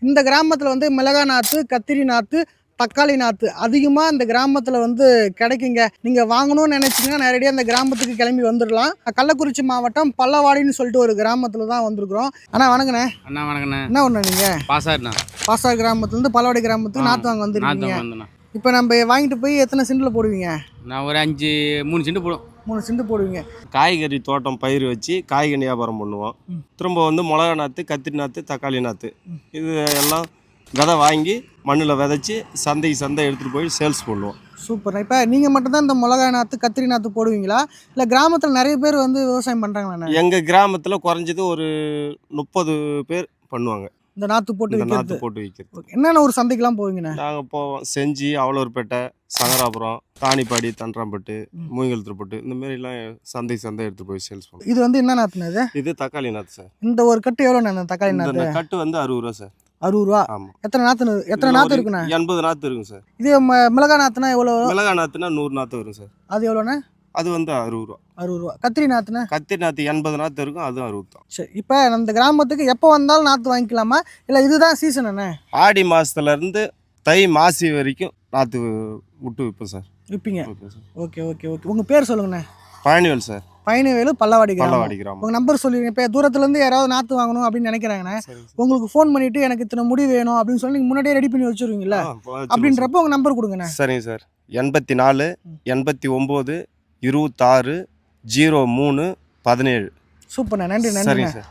இந்த கிராமத்தில் வந்து மிளகா நாற்று, கத்திரி நாற்று, தக்காளி நாற்று அதிகமாக இந்த கிராமத்தில் வந்து கிடைக்குங்க. நீங்கள் வாங்கணும்னு நினச்சிங்கன்னா நேரடியாக அந்த கிராமத்துக்கு கிளம்பி வந்துடலாம். கள்ளக்குறிச்சி மாவட்டம் பல்லவாடின்னு சொல்லிட்டு ஒரு கிராமத்தில் தான் வந்திருக்கிறோம். அண்ணா வணக்கண்ணே. அண்ணா வணக்கண்ணே. என்ன ஒன்று நீங்கள் பாசார்ண்ணா. பாசார் கிராமத்துலேருந்து பல்லவாடி கிராமத்துக்கு நாற்று வாங்க வந்துருக்கீங்க. இப்போ நம்ம வாங்கிட்டு போய் எத்தனை சென்டில் போடுவீங்க? நான் ஒரு 3 சென்ட் போடுவோம். 3 சென்ட் போடுவீங்க. காய்கறி தோட்டம் பயிர் வச்சு காய்கறி வியாபாரம் பண்ணுவோம். திரும்ப வந்து மிளகா நாற்று, கத்திரி நாற்று, தக்காளி நாற்று இது எல்லாம் விதை வாங்கி மண்ணில் விதைச்சி சந்தை எடுத்துகிட்டு போய் சேல்ஸ் பண்ணுவோம். சூப்பர். இப்போ நீங்கள் மட்டும்தான் இந்த மிளகா நாற்று, கத்திரி நாற்று போடுவீங்களா, இல்லை கிராமத்தில் நிறைய பேர் வந்து விவசாயம் பண்ணுறாங்களா? எங்கள் கிராமத்தில் குறைஞ்சது ஒரு 30 பேர் பண்ணுவாங்க. இந்த நாற்று போட்டு விற்கிறது. என்னென்ன ஒரு சந்தைக்கெல்லாம் போவீங்கண்ணே? நாங்கள் போவோம் செஞ்சி, அவலூர்பேட்டை, சங்கராபுரம், தானிப்பாடி, தன்றாம்பட்டு, மூங்கில்திருப்பட்டு இந்த மாதிரிலாம் சந்தை எடுத்து போய் சேல்ஸ் பண்ணுவோம். இது வந்து என்ன நாற்றுனது? இது தக்காளி நாற்று சார். இந்த ஒரு கட்டு எவ்வளோ தக்காளி நாற்று? கட்டு வந்து 60 ரூபா சார். 60 ரூபா. ஆமாம். எத்தனை நாற்று இருக்குண்ணா? 80 நாற்று இருக்கும் சார். இது மிளகா நாற்றுனா எவ்வளோ? மிளகா நாற்றுனா 100 நாற்று வரும் சார். அது எவ்வளோண்ணா? அது வந்து 60 ரூபா. 60 ரூபா. கத்திரி நாற்றுனா? கத்திரி நாற்று 80 நாற்று இருக்கும், அதுவும் 60 தான். சரி, இப்போ அந்த கிராமத்துக்கு எப்போ வந்தாலும் நாற்று வாங்கிக்கலாமா, இல்லை இதுதான் சீசன் என்ன? ஆடி மாதத்துலேருந்து தை மாசி வரைக்கும் நாற்று விட்டு விற்போம் சார். விற்பீங்க? Okay okay okay. உங்கள் பேர் சொல்லுங்கண்ணே. பழனிவேல் சார். பழனிவேலு, பல்லவாடி கிராமம். உங்கள் நம்பர் சொல்லிடுங்க. இப்போ தூரத்துலேருந்து யாராவது நாற்று வாங்கணும் அப்படின்னு நினைக்கிறாங்கண்ணே, உங்களுக்கு ஃபோன் பண்ணிவிட்டு எனக்கு இத்தனை முடி வேணும் அப்படின்னு சொல்லி நீங்கள் முன்னாடியே ரெடி பண்ணி வச்சுருவீங்களா? அப்படின்றப்போ உங்கள் நம்பர் கொடுங்கண்ணே. சரிங்க சார். 84 89 26 03 17. சூப்பர்ண்ணே. நன்றி. சரிங்க சார்.